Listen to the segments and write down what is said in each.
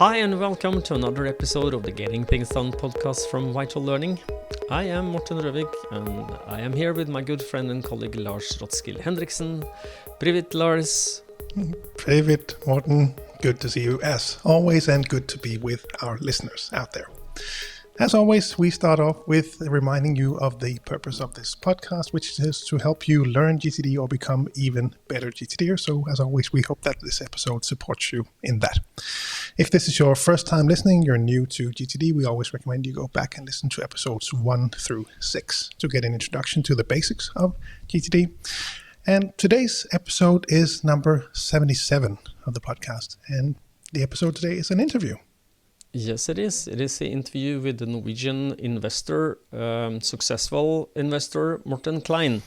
Hi and welcome to another episode of the Getting Things Done podcast from Vital Learning. I am Morten Røvik and I am here with my good friend and colleague Lars Rothschild Henriksen. Privet, Lars. Privet, Morten. Good to see you as always and good to be with our listeners out there. As always, we start off with reminding you of the purpose of this podcast, which is to help you learn GTD or become even better GTDers. So as always, we hope that this episode supports you in that. If this is your first time listening, you're new to GTD, we always recommend you go back and listen to episodes 1 through 6 to get an introduction to the basics of GTD. And today's episode is number 77 of the podcast. And the episode today is an interview. Yes, it is. It is an interview with the Norwegian investor, successful investor, Morton Klein,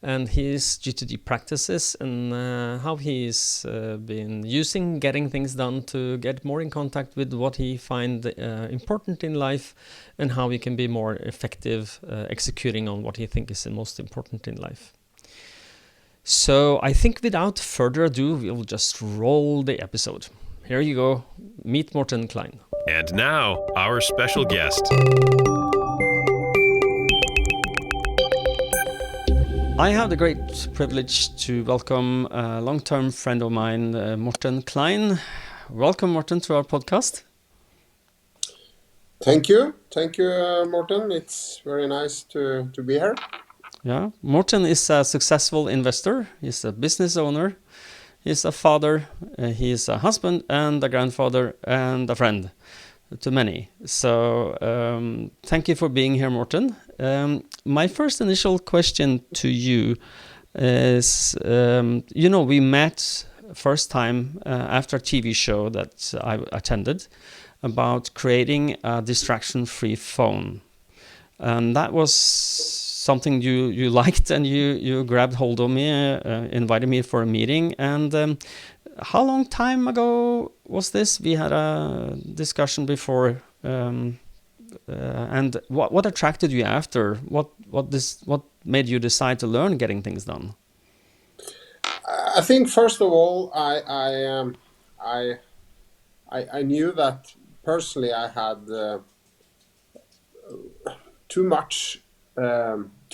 and his GTD practices and how he's been using getting things done to get more in contact with what he finds important in life and how he can be more effective executing on what he thinks is the most important in life. So I think without further ado, we'll just roll the episode. Here you go. Meet Morton Klein. And now, our special guest. I have the great privilege to welcome a long-term friend of mine, Morton Klein. Welcome, Morton, to our podcast. Thank you. Thank you, Morten. It's very nice to be here. Yeah, Morton is a successful investor. He's a business owner. He's a father, he's a husband and a grandfather and a friend to many. So thank you for being here, Morton. My first initial question to you is, we met first time after a TV show that I attended about creating a distraction-free phone. And that was something you liked and you grabbed hold of me, invited me for a meeting. And how long time ago was this? We had a discussion before. And what attracted you after? What made you decide to learn getting things done? I think first of all, I knew that personally I had too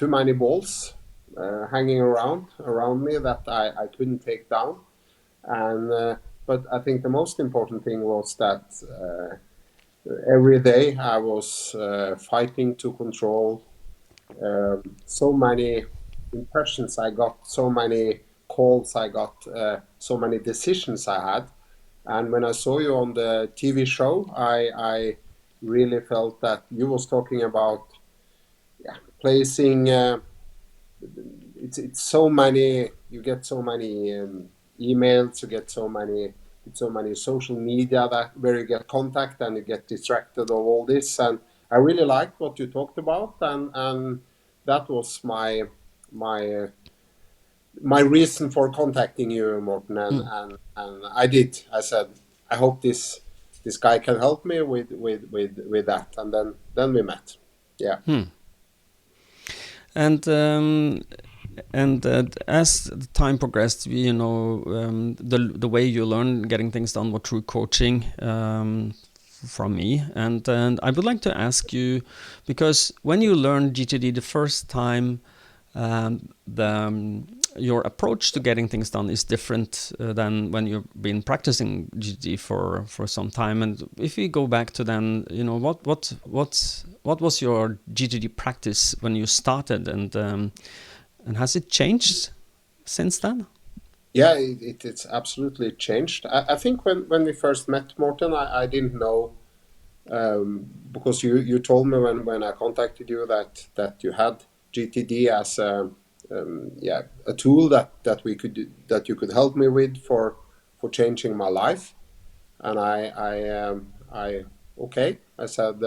many balls hanging around me that I couldn't take down, and but I think the most important thing was that every day I was fighting to control so many impressions I got, so many calls I got, so many decisions I had, and when I saw you on the TV show, I really felt that you was talking about placing it's so many, you get so many emails, you get so many social media that where you get contact and you get distracted of all this, and I really liked what you talked about, and that was my reason for contacting you, Morten, and I said I hope this guy can help me with that, and then we met. Yeah. And as the time progressed, the way you learn getting things done was through coaching from me. And I would like to ask you, because when you learned GTD the first time, your approach to getting things done is different than when you've been practicing GTD for some time. And if we go back to then, what was your GTD practice when you started, and has it changed since then? Yeah, it's absolutely changed. I think when we first met, Morten, I didn't know, because you told me when I contacted you that you had GTD as a tool that you could help me with for changing my life, and I said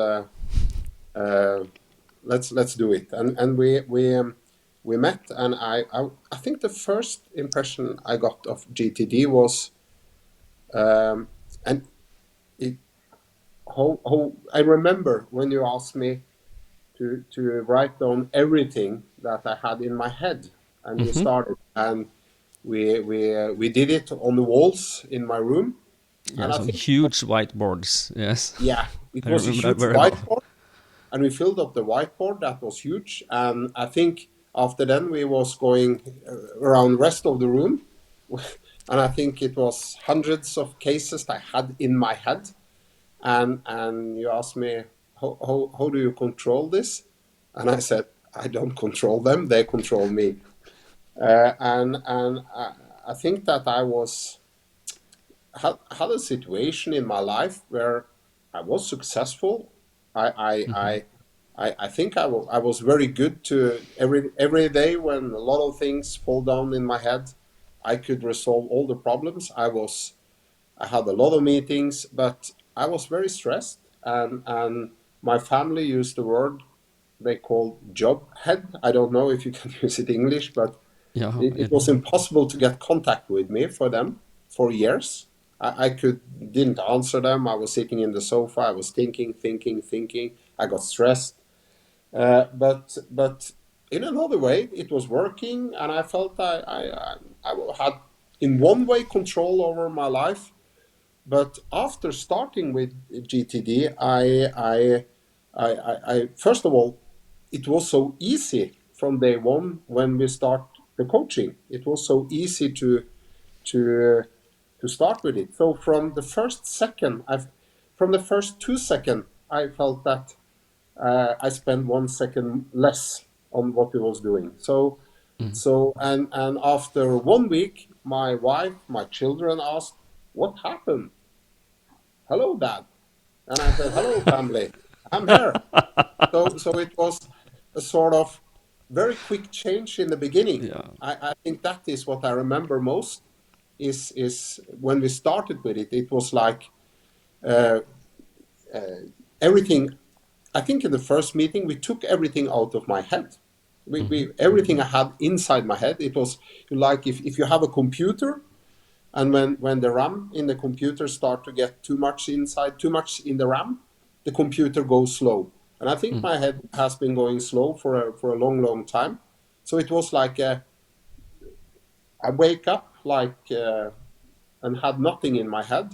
let's do it, and we met, and I think the first impression I got of GTD was how I remember when you asked me to write down everything that I had in my head, and we started, and we did it on the walls in my room, Yeah, And I some think, huge whiteboards. Yes. yeah, it I was a remember that huge very well. whiteboard, and we filled up the whiteboard. That was huge. And I think after then we was going around the rest of the room, and I think it was hundreds of cases I had in my head. And you asked me, how do you control this? And I said, I don't control them; they control me. And I think that I had a situation in my life where I was successful. I think I was very good to every day when a lot of things fall down in my head. I could resolve all the problems. I had a lot of meetings, but I was very stressed, and my family used the word they call job head. I don't know if you can use it in English, but Yeah, it was impossible to get contact with me for them for years. I didn't answer them. I was sitting in the sofa. I was thinking. I got stressed. But in another way, it was working, and I felt I had in one way control over my life. But after starting with GTD, I first of all, it was so easy from day one when we start the coaching. It was so easy to to start with it. So from the first second, from the first 2 seconds, I felt that I spent 1 second less on what we was doing. And after 1 week, my wife, my children asked, "What happened? Hello, Dad." And I said, "Hello, family. I'm here." So it was a sort of very quick change in the beginning. yeah, I think that is what I remember most. Is when we started with it, it was like uh, everything. I think in the first meeting we took everything out of my head. Everything I had inside my head. It was like if you have a computer, and when the RAM in the computer start to get too much inside, too much in the RAM, the computer goes slow. And I think my head has been going slow for a long time. So it was like I wake up and had nothing in my head.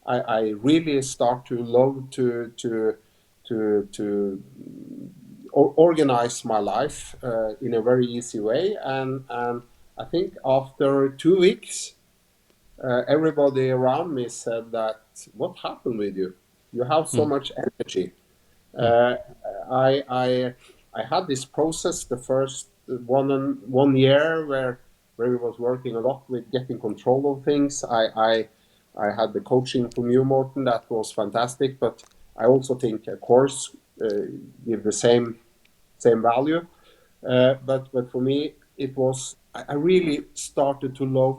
I really start to love to organize my life in a very easy way. And I think after 2 weeks, everybody around me said that, "What happened with you? You have so much energy." Uh, I had this process the first 1 year where we was working a lot with getting control of things. I had the coaching from you, Morten, that was fantastic, but I also think a course give the same value. But for me, it was I really started to love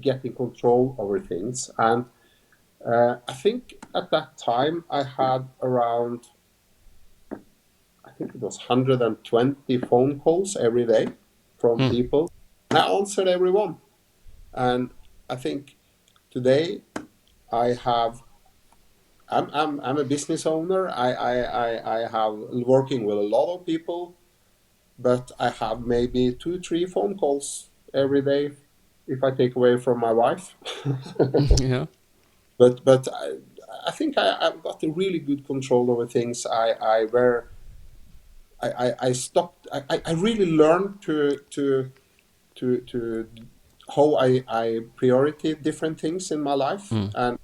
getting control over things, and I think at that time I had around, I think it was 120 phone calls every day from people, and I answered everyone. And I think today I have. I'm a business owner. I have working with a lot of people, but I have maybe 2 3 phone calls every day if I take away from my wife. yeah, But I think I've got a really good control over things. I stopped. I really learned to how I priority different things in my life, and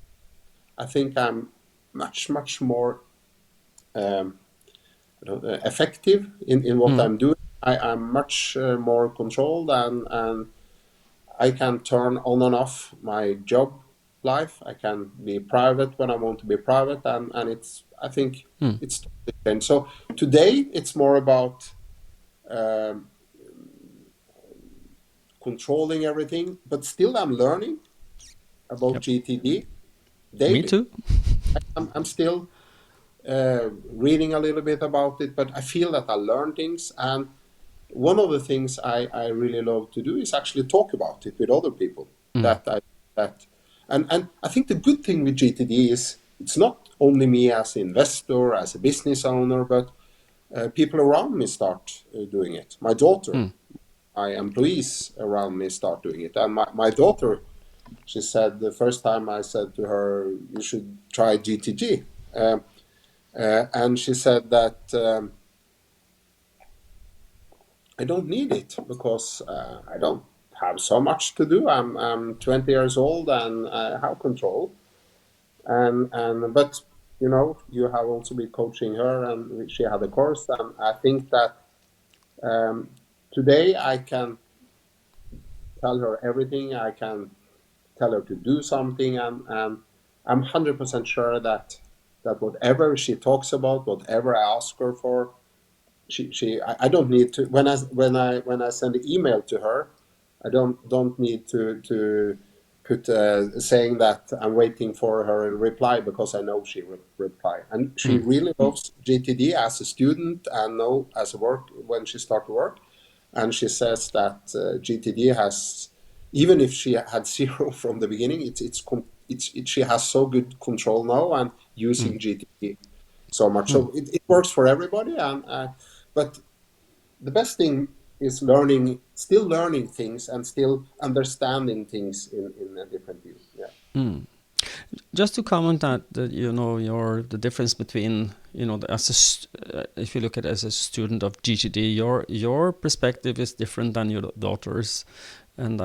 I think I'm much more effective in what I'm doing. I'm much more controlled, and I can turn on and off my job life. I can be private when I want to be private, and it's I think it's totally changed. So today it's more about um, controlling everything, but still I'm learning about yep. GTD Me daily. too. I'm still reading a little bit about it, but I feel that I learn things. And one of the things I really love to do is actually talk about it with other people. And I think the good thing with GTD is it's not only me as an investor, as a business owner, but people around me start doing it. My daughter, my employees around me start doing it. And my daughter, she said the first time I said to her, you should try GTG. And she said that I don't need it because I don't have so much to do. I'm 20 years old and I have control. But you know, you have also been coaching her, and she had a course, and I think that today I can tell her everything. I can tell her to do something, and I'm 100% sure that whatever she talks about, whatever I ask her for, I don't need to, when I send an email to her, I don't need to put saying that I'm waiting for her reply, because I know she will reply. And she really loves GTD as a student and now as a work when she started work. And she says that GTD has, even if she had zero from the beginning, she has so good control now and using GTD so much. So it works for everybody. But the best thing is still learning things and still understanding things in a different view. Yeah. Just to comment that you know, the difference between, you know, if you look at it as a student of GTD, your perspective is different than your daughter's, and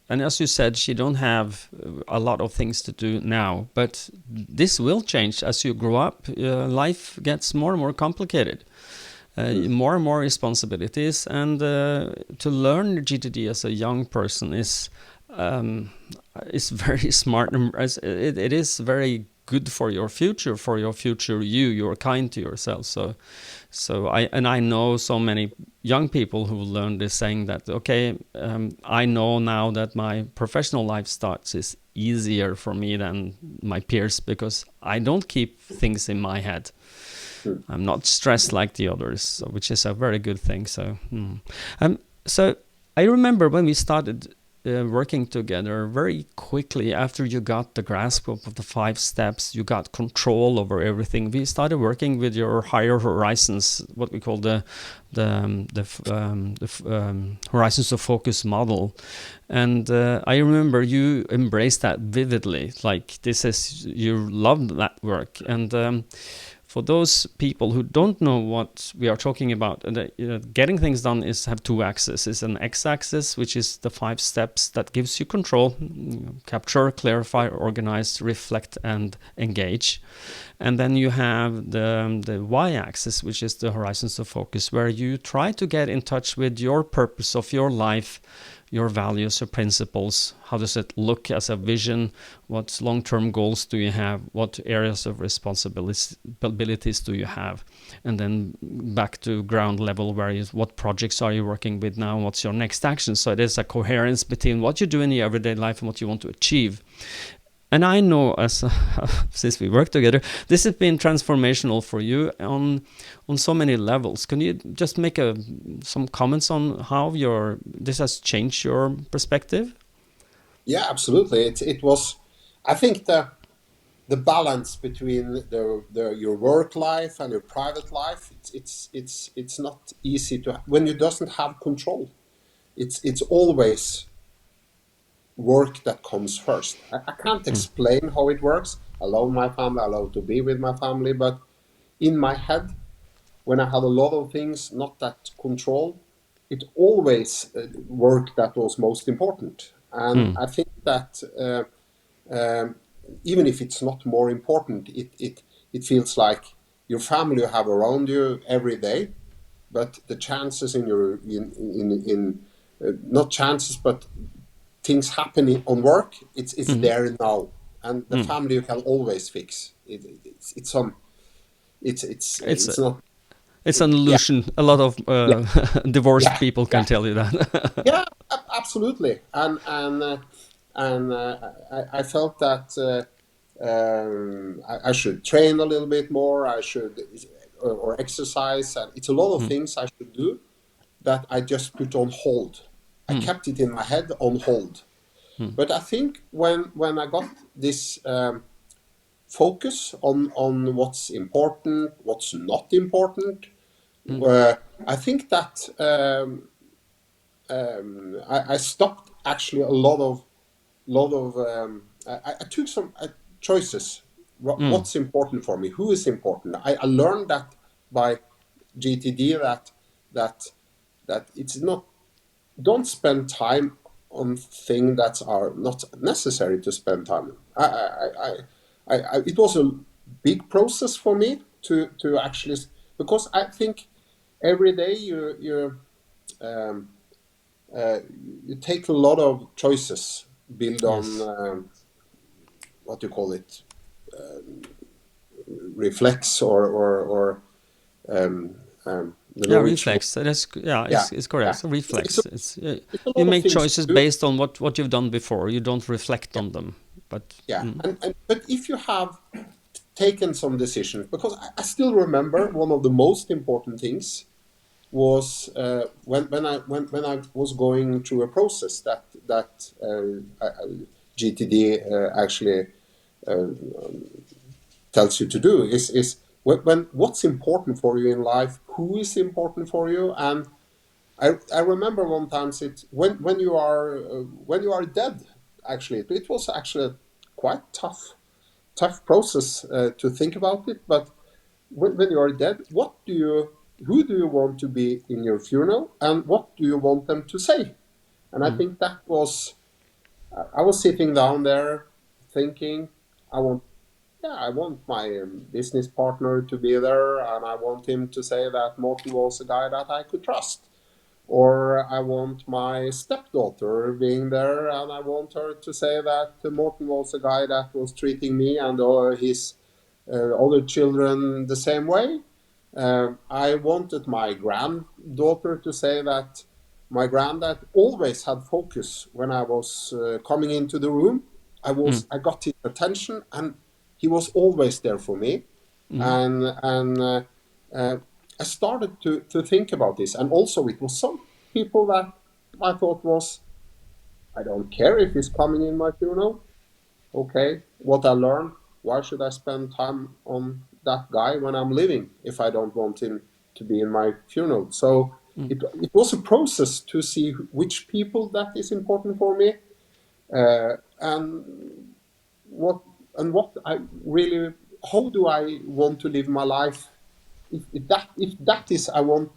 as you said, she don't have a lot of things to do now, but this will change as you grow up. Life gets more and more complicated. More and more responsibilities, and to learn GTD as a young person is very smart. It is very good for your future you. You're kind to yourself. So I know so many young people who learn this, saying that, okay, I know now that my professional life starts is easier for me than my peers, because I don't keep things in my head. I'm not stressed like the others, which is a very good thing. So I remember when we started working together, very quickly after you got the grasp of the 5 steps, you got control over everything. We started working with your higher horizons, what we call the horizons of focus model. And I remember you embraced that vividly, like you loved that work. And for those people who don't know what we are talking about, getting things done have 2 axes. It's an x-axis, which is the 5 steps that gives you control: capture, clarify, organize, reflect, and engage. And then you have the y-axis, which is the horizons of focus, where you try to get in touch with your purpose of your life, your values, your principles. How does it look as a vision? What long-term goals do you have? What areas of responsibilities do you have? And then back to ground level, what projects are you working with now? What's your next action? So there's a coherence between what you do in your everyday life and what you want to achieve. And I know, since we work together, this has been transformational for you on so many levels. Can you just make some comments on how this has changed your perspective? Yeah, absolutely. It was, I think, the balance between your work life and your private life. It's not easy when you doesn't have control. It's always work that comes first. I can't explain how it works. I love my family. I love to be with my family. But in my head, when I had a lot of things, not that control, it always work that was most important. And I think that even if it's not more important, it feels like your family you have around you every day, but the chances not chances, but things happening on work, it's there now, and the family you can always fix. It's not. It's an illusion. Yeah. A lot of divorced Yeah. people can tell you that. Yeah, absolutely. And I felt that I should train a little bit more. I should or exercise, and it's a lot of things I should do that I just put on hold. I kept it in my head on hold. But I think when I got this focus on what's important, what's not important, I think that I stopped actually a lot of I took some choices. What's important for me? Who is important? I learned that by GTD that it's not. Don't spend time on things that are not necessary to spend time on. It was a big process for me to actually, because I think every day you take a lot of choices built on what you call it, reflex or the reflex. It's correct. Yeah. Reflex. It's You make choices based on what you've done before. You don't reflect on them. But but if you have taken some decisions, because I still remember one of the most important things was when I was going through a process that GTD actually tells you to do is when what's important for you in life, who is important for you, and I remember one time when you are dead. Actually, it was actually a quite tough process to think about it. But when you are dead, who do you want to be in your funeral, and what do you want them to say? And I think that was, I was sitting down there thinking, I want my business partner to be there, and I want him to say that Morten was a guy that I could trust. Or I want my stepdaughter being there, and I want her to say that Morten was a guy that was treating me and his other children the same way. I wanted my granddaughter to say that my granddad always had focus when I was coming into the room. I got his attention, and he was always there for me. And I started to think about this. And also it was some people that I thought was, I don't care if he's coming in my funeral. Okay, what I learned, why should I spend time on that guy when I'm living if I don't want him to be in my funeral? So it was a process to see which people that is important for me, and what I really, how do I want to live my life. If that is I want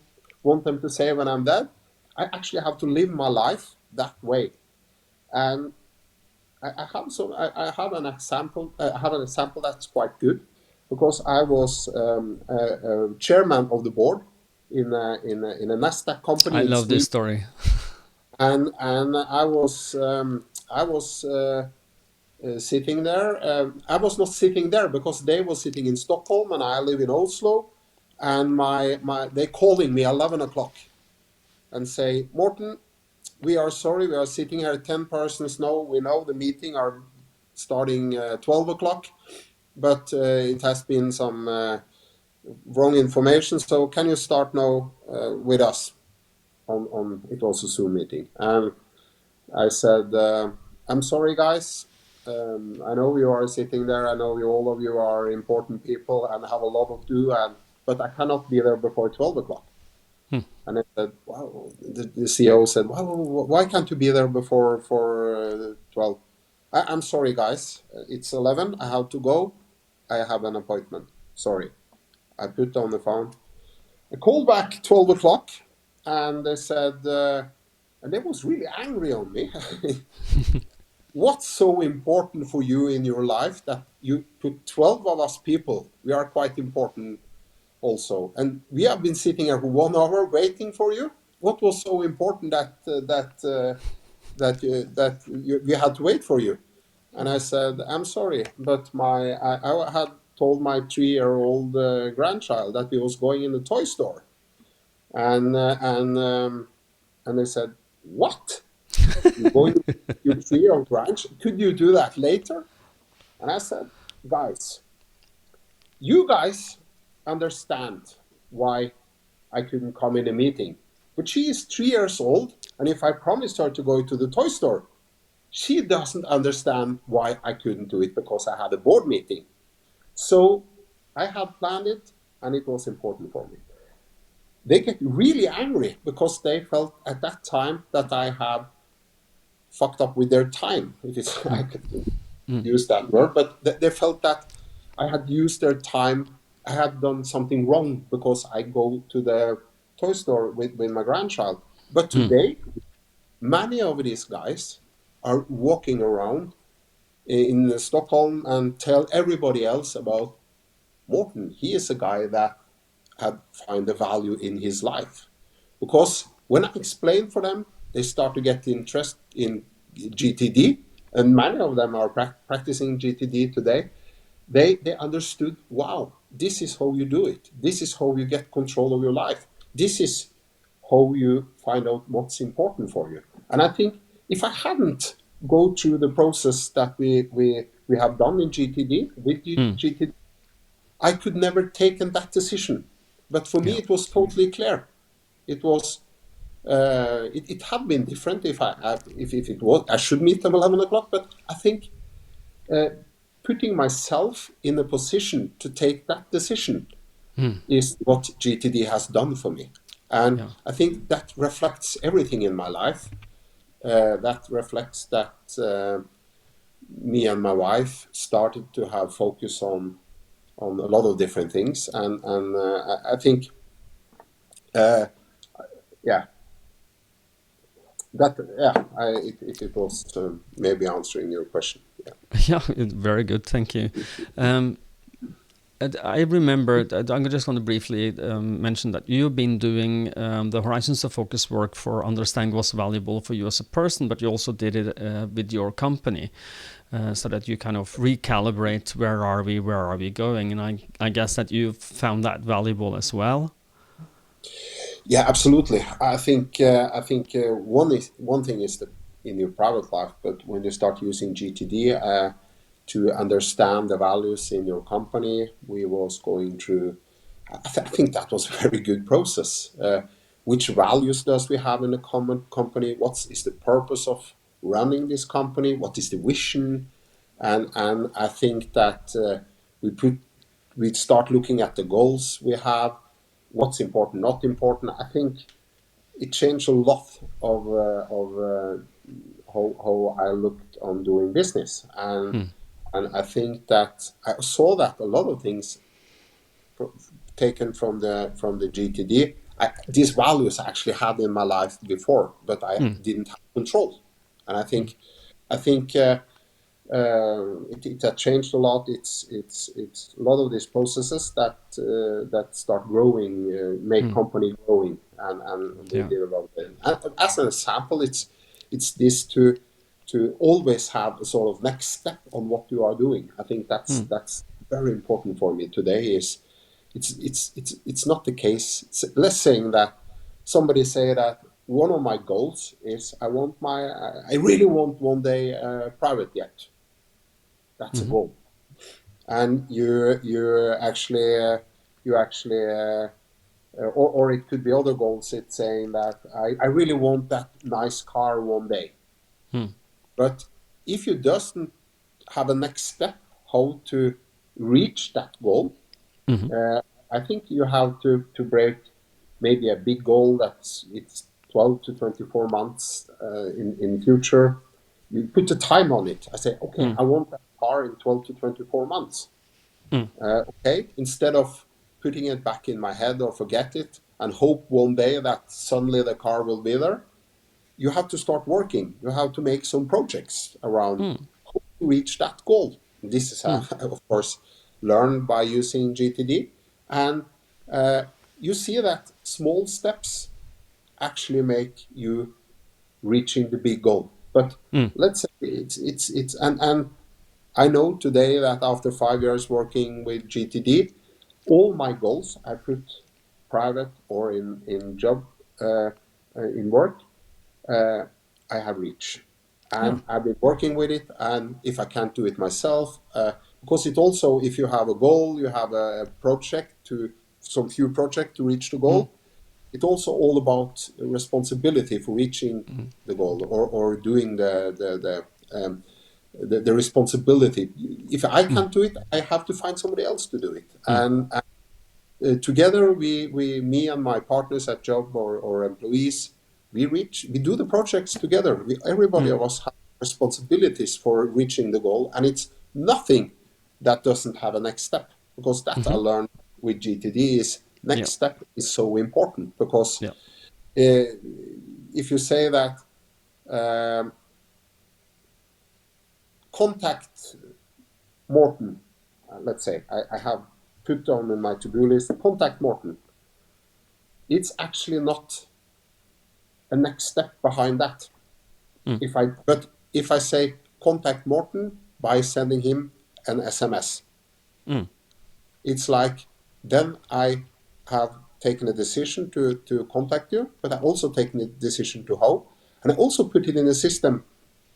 them to say when I'm dead, I actually have to live my life that way. And I have an example. I have an example that's quite good, because I was a chairman of the board in a Nasdaq company. I in love Sweden. this story. And I was sitting there. I was not sitting there because they were sitting in Stockholm and I live in Oslo. And they calling me 11 o'clock and say, Morten, we are sorry, we are sitting here 10 persons now. We know the meeting are starting 12 o'clock, but it has been some wrong information. So can you start now with us on it was a Zoom meeting. And I said, I'm sorry, guys. I know you are sitting there. I know all of you are important people and have a lot to do, but I cannot be there before 12 o'clock. And I said, wow, the CEO said, well, why can't you be there before 12? I'm sorry, guys. It's 11. I have to go. I have an appointment. Sorry. I put on the phone. I called back 12 o'clock, and they said, and they was really angry on me. What's so important for you in your life that you put 12 of us people? We are quite important also, and we have been sitting here for 1 hour waiting for you. What was so important that we had to wait for you? And I said, I'm sorry, but I had told my 3-year-old grandchild that we was going in the toy store, and they said, what? You're going to your 3-year-old grandchild? Could you do that later? And I said, guys, you guys understand why I couldn't come in a meeting. But she is 3 years old, and if I promised her to go to the toy store, she doesn't understand why I couldn't do it because I had a board meeting. So I had planned it, and it was important for me. They get really angry because they felt at that time that I had fucked up with their time, if it's I could use that word, but they felt that I had used their time. I had done something wrong because I go to the toy store with my grandchild. But today, many of these guys are walking around in Stockholm and tell everybody else about Morton. He is a guy that had found the value in his life. Because when I explain for them, they start to get interest in GTD, and many of them are practicing GTD today. They understood, wow, this is how you do it. This is how you get control of your life. This is how you find out what's important for you. And I think if I hadn't go through the process that we have done in GTD, with GTD, I could never taken that decision. But for me, it was totally clear. It was, it had been different if it was, I should meet them 11 o'clock, but I think putting myself in a position to take that decision is what GTD has done for me. And I think that reflects everything in my life. That reflects that me and my wife started to have focus on a lot of different things. And I think, if it was maybe answering your question. Yeah, very good. Thank you. I remember, I'm just going to briefly mention that you've been doing the Horizons of Focus work for understanding what's valuable for you as a person, but you also did it with your company so that you kind of recalibrate where are we going? And I guess that you've found that valuable as well. Yeah, absolutely. I think one thing is that in your private life, but when you start using GTD to understand the values in your company, we was going through. I think that was a very good process. Which values does we have in a common company? What is the purpose of running this company? What is the vision? And I think that we start looking at the goals we have. What's important, not important. I think it changed a lot of how I looked on doing business, and I think that I saw that a lot of things taken from the GTD, these values I actually had in my life before, but I didn't have control, and I think it had changed a lot. It's a lot of these processes that start growing, make company growing, and we did a lot of it. And as an example, it's this to always have a sort of next step on what you are doing. I think that's very important for me today. It's not the case. Let's saying that somebody say that one of my goals is I really want one day a private jet. That's a goal, and you actually, or it could be other goals. It's saying that I really want that nice car one day, but if you doesn't have a next step how to reach that goal, I think you have to break maybe a big goal it's 12 to 24 months in future. You put the time on it. I say, okay, I want that car in 12 to 24 months. Okay, instead of putting it back in my head or forget it and hope one day that suddenly the car will be there, you have to start working. You have to make some projects around how to reach that goal. This is, of course, learned by using GTD. And you see that small steps actually make you reaching the big goal. But let's say it's and I know today that after 5 years working with GTD, all my goals I put private or in job in work I have reached, and I've been working with it. And if I can't do it myself, because it also, if you have a goal, you have a project some few projects to reach the goal. It's also all about responsibility for reaching the goal or doing the responsibility. If I can't do it, I have to find somebody else to do it. And together, me and my partners at job or employees, we do the projects together. Everybody of us have responsibilities for reaching the goal, and it's nothing that doesn't have a next step, because that I learned with GTD is next step is so important, because if you say that contact Morton, let's say I have put down in my to-do list, contact Morton. It's actually not a next step behind that. But if I say contact Morton by sending him an SMS, it's like then I have taken a decision to contact you, but I also taken a decision to how, and I also put it in a system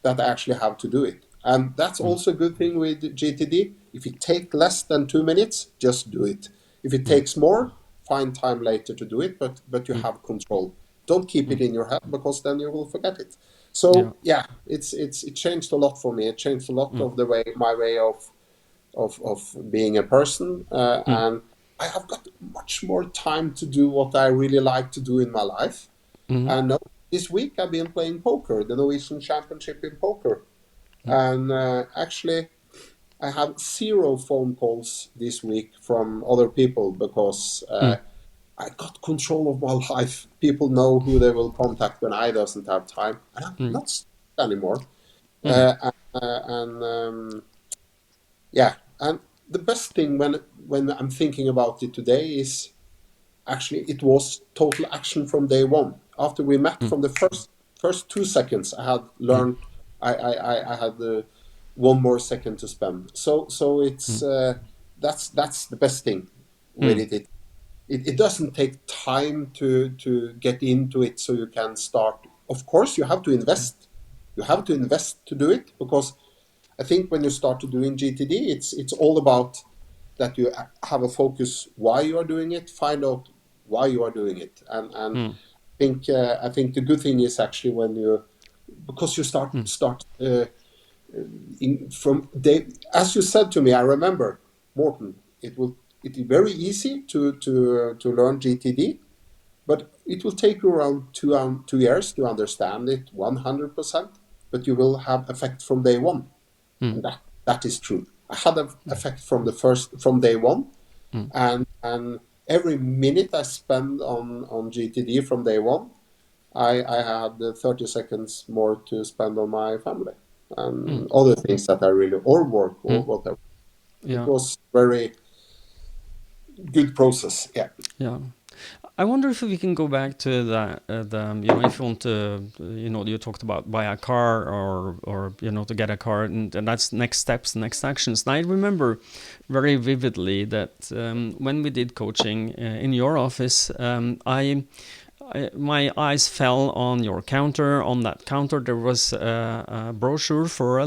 that I actually have to do it. And that's also a good thing with GTD. If it takes less than 2 minutes, just do it. If it takes more, find time later to do it, but you have control. Don't keep it in your head, because then you will forget it. So it changed a lot for me. It changed a lot of my way of being a person, and I have got much more time to do what I really like to do in my life. And this week I've been playing poker, the Norwegian Championship in poker, and actually I have 0 phone calls this week from other people, because I got control of my life. People know who they will contact when I doesn't have time, and I'm not stuck anymore. And the best thing when I'm thinking about it today is actually it was total action from day one. After we met, from the first 2 seconds, I had learned I had 1 more second to spend. So it's that's the best thing with it. It doesn't take time to get into it, so you can start. Of course, you have to invest. You have to invest to do it, because I think when you start to doing GTD, it's all about that you have a focus why you are doing it, find out why you are doing it, and I think the good thing is actually when you, because you start from day, as you said to me, I remember, Morton, it is very easy to learn GTD, but it will take you around 2 years to understand it 100%, but you will have effect from day one. And that is true. I had an effect from day one, and every minute I spend on GTD from day one, I had 30 seconds more to spend on my family and other things that I really, or work or whatever. It was very good process. Yeah. I wonder if we can go back to the if you want to, you talked about buy a car or to get a car, and that's next steps, next actions. And I remember very vividly that when we did coaching in your office, my eyes fell on your counter. On that counter, there was a brochure for a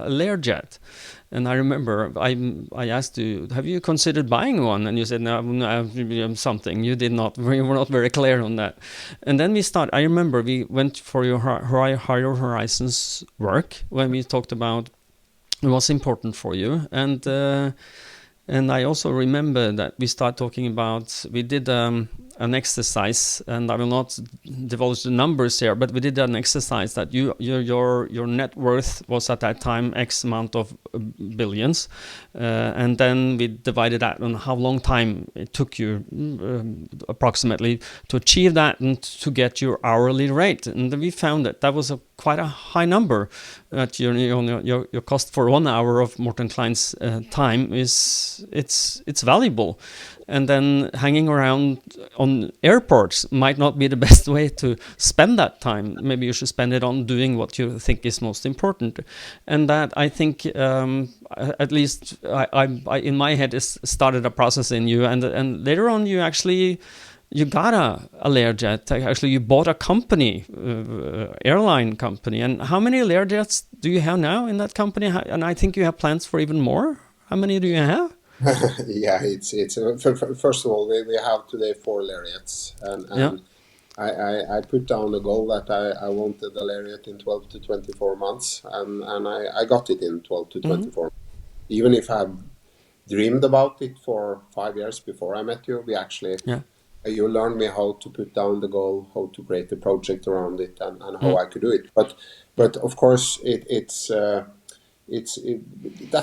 Learjet. And I remember I asked you, have you considered buying one? And you said, no, something. You did not. You were not very clear on that. And then I remember we went for your Higher Horizons work when we talked about it was important for you. And I also remember that we started talking about, we did an exercise, and I will not divulge the numbers here, but we did an exercise that your net worth was at that time X amount of billions, and then we divided that on how long time it took you approximately to achieve that and to get your hourly rate. And we found that was quite a high number. That your cost for 1 hour of Morton Klein's time it's valuable. And then hanging around on airports might not be the best way to spend that time. Maybe you should spend it on doing what you think is most important. And that, I think, at least I in my head, is started a process in you. And later on, you got a Learjet. Actually, you bought a company, airline company. And how many Learjets do you have now in that company? And I think you have plans for even more. How many do you have? Yeah, it's first of all, we have today 4 Lariats, and I put down a goal that I wanted a Lariat in 12 to 24 months, and I got it in 12 to 24 months. Even if I dreamed about it for 5 years before I met you, we actually you learned me how to put down the goal, how to create a project around it, and how I could do it. But of course, that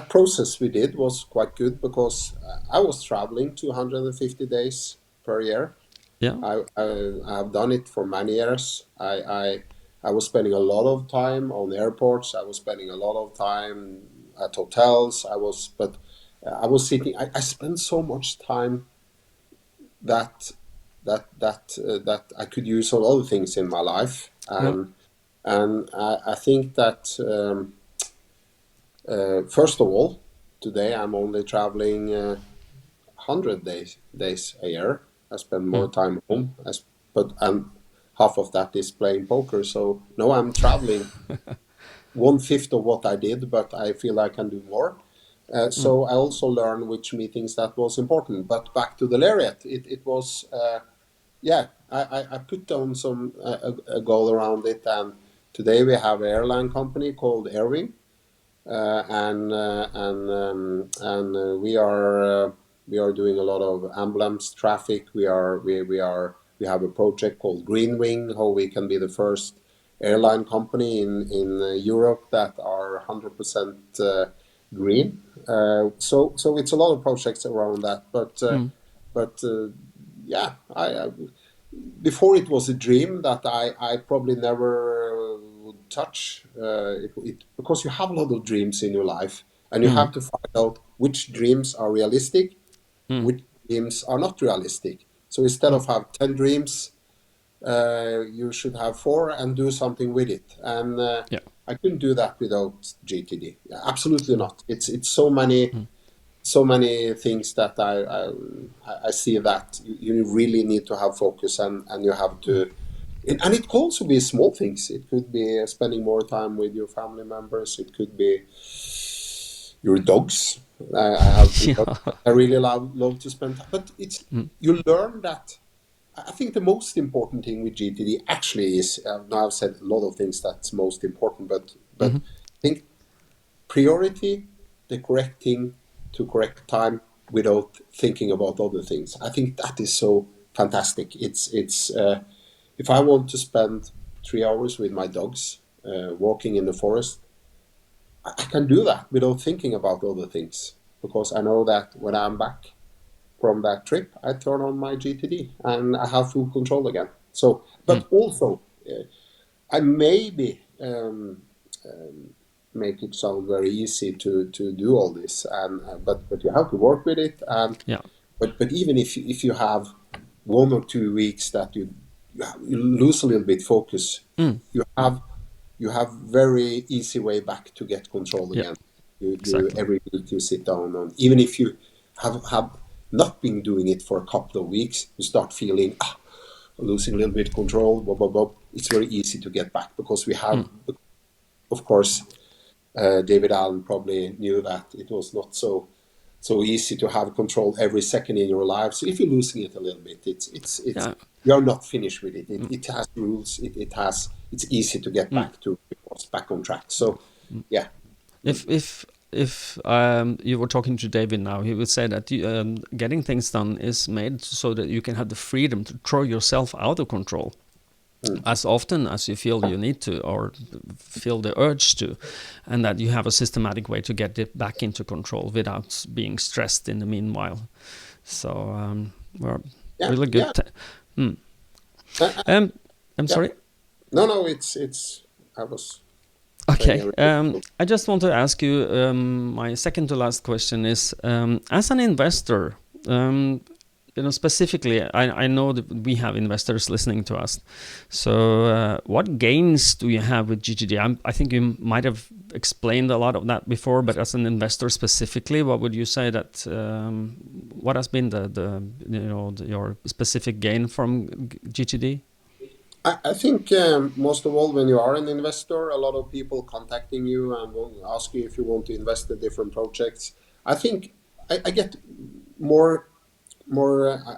process we did was quite good because I was traveling 250 days per year. Yeah. I have done it for many years. I was spending a lot of time on airports. I was spending a lot of time at hotels. I was sitting. I spent so much time that I could use on other things in my life, and I think that first of all, today I'm only traveling 100 days a year. I spend more time home, and half of that is playing poker. So now I'm traveling 1/5 of what I did, but I feel I can do more. So I also learned which meetings that was important. But back to the Lariat, it was, I put down a goal around it, and today we have an airline company called Airwing, and we are doing a lot of ambulance traffic. We have a project called Green Wing, how we can be the first airline company in Europe that are 100% green. So it's a lot of projects around that. But before it was a dream that I probably never would touch, because you have a lot of dreams in your life, and you have to find out which dreams are realistic, which dreams are not realistic. So instead of have 10 dreams, you should have 4 and do something with it. And I couldn't do that without GTD. Absolutely not. It's so many things that I see that you really need to have focus, and you have to. And it could also be small things. It could be spending more time with your family members. It could be your dogs. I have dogs. I really love to spend time. But you learn that. I think the most important thing with GTD actually is, now I've said a lot of things that's most important, but I think priority, the correct thing to correct time without thinking about other things. I think that is so fantastic. It's if I want to spend 3 hours with my dogs walking in the forest, I can do that without thinking about other things, because I know that when I'm back from that trip, I turn on my GTD and I have full control again. So, but also, I maybe make it sound very easy to do all this, and but you have to work with it. And but even if you have 1 or 2 weeks that you lose a little bit focus, you have very easy way back to get control again. Exactly. Every week you sit down, and even if you have not been doing it for a couple of weeks, you start feeling losing a little bit control. Blah, blah, blah. It's very easy to get back, because we have, of course, David Allen probably knew that it was not so easy to have control every second in your life. So if you're losing it a little bit, it's you're not finished with it. It has rules. It's easy to get back on track. So yeah. If you were talking to David now, he would say that getting things done is made so that you can have the freedom to throw yourself out of control as often as you feel you need to, or feel the urge to, and that you have a systematic way to get it back into control without being stressed in the meanwhile. So really good. I'm sorry. No, it's I was. Okay. I just want to ask you, my second to last question is, as an investor, specifically, I know that we have investors listening to us. So what gains do you have with GTD? I think you might have explained a lot of that before, but as an investor specifically, what would you say that, what has been your specific gain from GTD? I think most of all, when you are an investor, a lot of people contacting you and will ask you if you want to invest in different projects. I think I get more.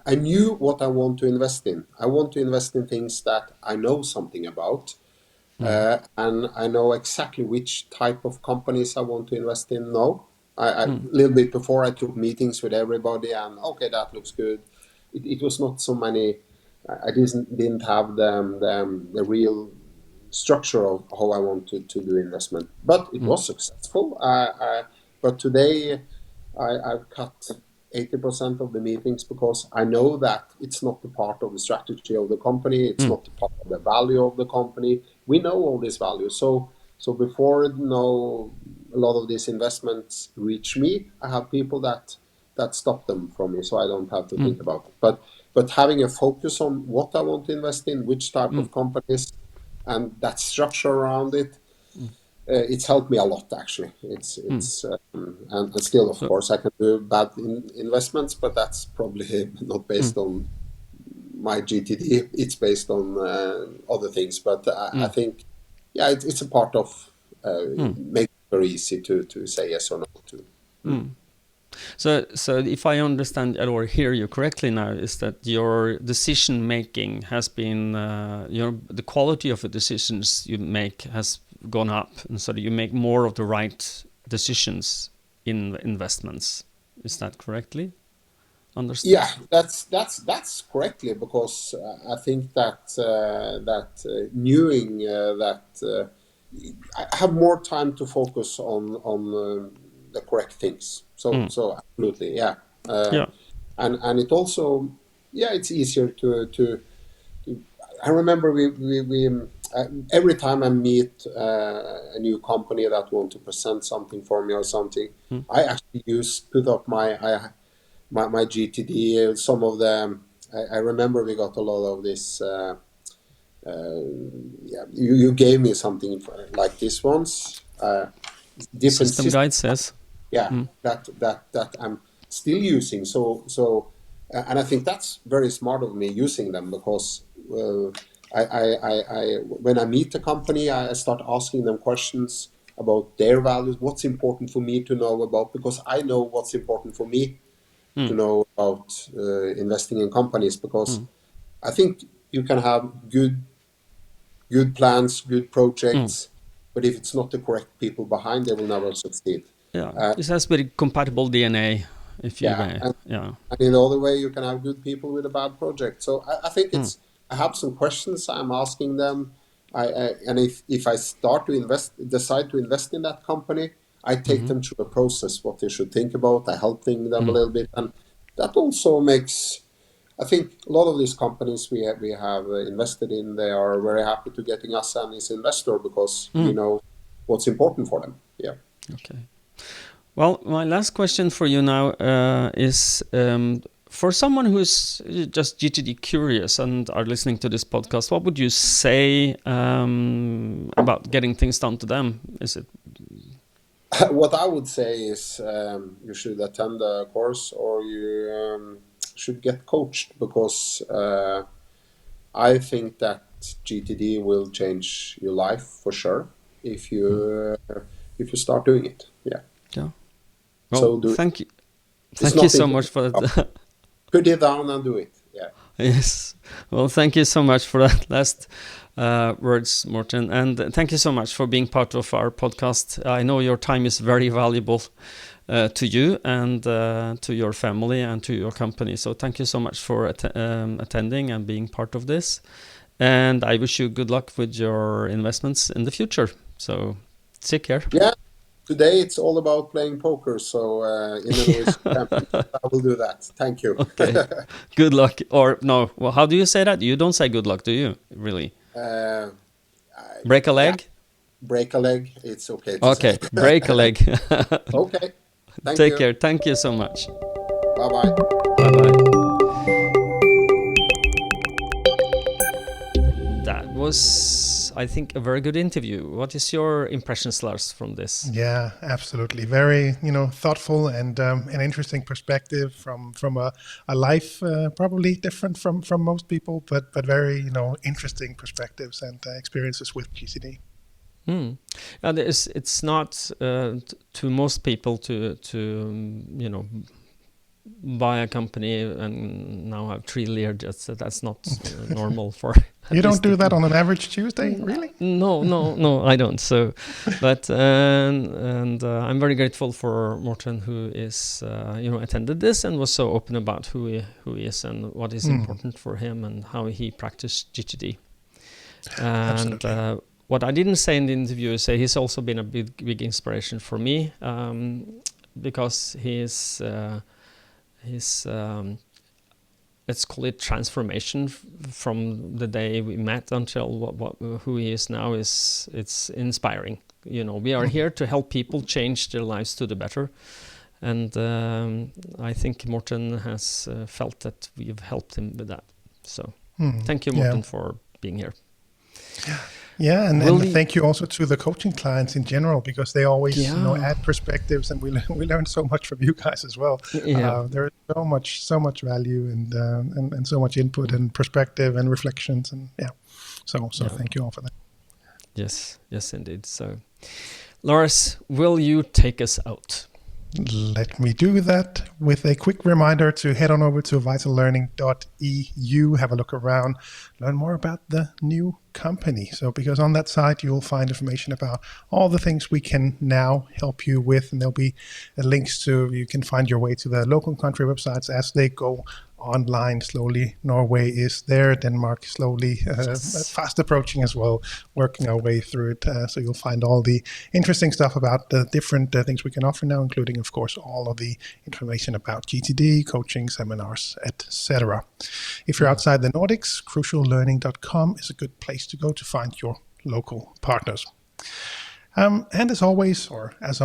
I knew what I want to invest in. I want to invest in things that I know something about, and I know exactly which type of companies I want to invest in now. A little bit before, I took meetings with everybody, and okay, that looks good. It was not so many I didn't have the real structure of how I wanted to do investment, but it was successful. But today I've cut 80% of the meetings because I know that it's not the part of the strategy of the company. It's not the part of the value of the company. We know all these values. So before a lot of these investments reach me, I have people that stop them from me, so I don't have to think about it. But having a focus on what I want to invest in, which type of companies, and that structure around it, it's helped me a lot, actually. And still, of course, I can do bad investments, but that's probably not based on my GTD. It's based on other things. But I think, it's a part of making it very easy to say yes or no to. So if I understand or hear you correctly now, is that your decision making has been the quality of the decisions you make has gone up, and so that you make more of the right decisions in investments. Is that correctly understood? Yeah, that's correctly, because I think that knowing that I have more time to focus on the correct things. So absolutely, yeah. And it also, it's easier to I remember we every time I meet a new company that want to present something for me or something, I actually put up my GTD. Some of them, I remember we got a lot of this. You gave me something like this once. Different system guides, yes. That I'm still using. So and I think that's very smart of me using them, because I when I meet a company, I start asking them questions about their values, what's important for me to know about, because I know what's important for me to know about investing in companies, because I think you can have good plans, good projects, but if it's not the correct people behind, they will never succeed. It has very compatible DNA, if you may. And in the other way, you can have good people with a bad project. So I think I have some questions I'm asking them. And if I decide to invest in that company, I take them through a process, what they should think about. I help them a little bit, and that also makes. I think a lot of these companies we have invested in, they are very happy to getting us as investor, because we know what's important for them. Yeah. Okay. Well, my last question for you now is for someone who's just GTD curious and are listening to this podcast, what would you say about getting things done to them? Is it? What I would say is you should attend a course, or you should get coached, because I think that GTD will change your life for sure if you start doing it. Yeah. Well, so thank you. Thank you so much for that. Put it down and do it. Yeah. Yes. Well, thank you so much for that last words, Morten, and thank you so much for being part of our podcast. I know your time is very valuable to you and to your family and to your company. So thank you so much for attending and being part of this. And I wish you good luck with your investments in the future. So take care. Yeah. Today it's all about playing poker, so in the Norwegian camp, I will do that. Thank you. Okay. Good luck. Or no, well, how do you say that? You don't say good luck, do you? Really? Break a leg? Yeah. Break a leg. It's okay. Okay, break a leg. Okay. Take care. Thank you so much. Bye-bye. Bye-bye. That was, I think, a very good interview. What is your impressions, Lars, from this? Yeah, absolutely. Very, thoughtful and an interesting perspective from a life probably different from most people, but very, interesting perspectives and experiences with GTD. And it's not to most people to buy a company and now have 3 Learjets. That's not normal for. You don't do that on an average Tuesday, really? No, I don't. So, but and I'm very grateful for Morten, who is attended this and was so open about who he is and what is important for him and how he practiced GTD. And what I didn't say in the interview is he's also been a big inspiration for me, because his let's call it transformation from the day we met until who he is now it's inspiring. We are here to help people change their lives to the better, and I think Morten has felt that we've helped him with that. So thank you, Morten, for being here. Yeah, and thank you also to the coaching clients in general, because they always add perspectives, and we learn so much from you guys as well. There is so much value and so much input and perspective and reflections, and so thank you all for that. Yes, indeed. So, Lars, will you take us out? Let me do that with a quick reminder to head on over to vitallearning.eu, have a look around, learn more about the new company. So because on that site you'll find information about all the things we can now help you with, and there'll be links to, you can find your way to the local country websites as they go online slowly. Norway is there, Denmark slowly, fast approaching as well, working our way through it. So you'll find all the interesting stuff about the different things we can offer now, including, of course, all of the information about GTD, coaching, seminars, etc. If you're outside the Nordics, cruciallearning.com is a good place to go to find your local partners. And as always, as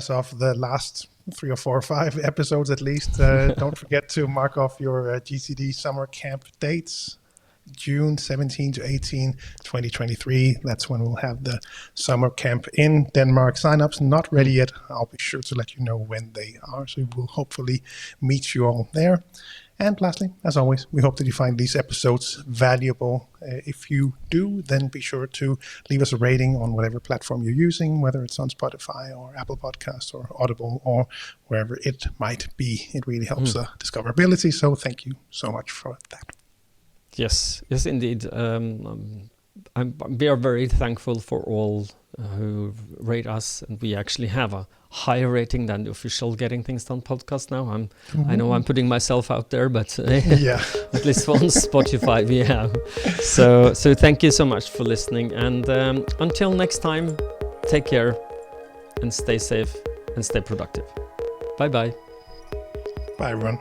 of the last 3 or 4 or 5 episodes at least, don't forget to mark off your GTD Summer Camp dates. June 17 to 18, 2023. That's when we'll have the summer camp in Denmark. Sign-ups not ready yet. I'll be sure to let you know when they are. So we'll hopefully meet you all there. And lastly, as always, we hope that you find these episodes valuable. If you do, then be sure to leave us a rating on whatever platform you're using, whether it's on Spotify or Apple Podcasts or Audible or wherever it might be. It really helps the discoverability. So thank you so much for that. Yes, indeed. We are very thankful for all who rate us, and we actually have a higher rating than the official Getting Things Done podcast now. I know I'm putting myself out there, but at least on Spotify we have. So thank you so much for listening, and until next time, take care and stay safe and stay productive. Bye-bye. Bye, everyone.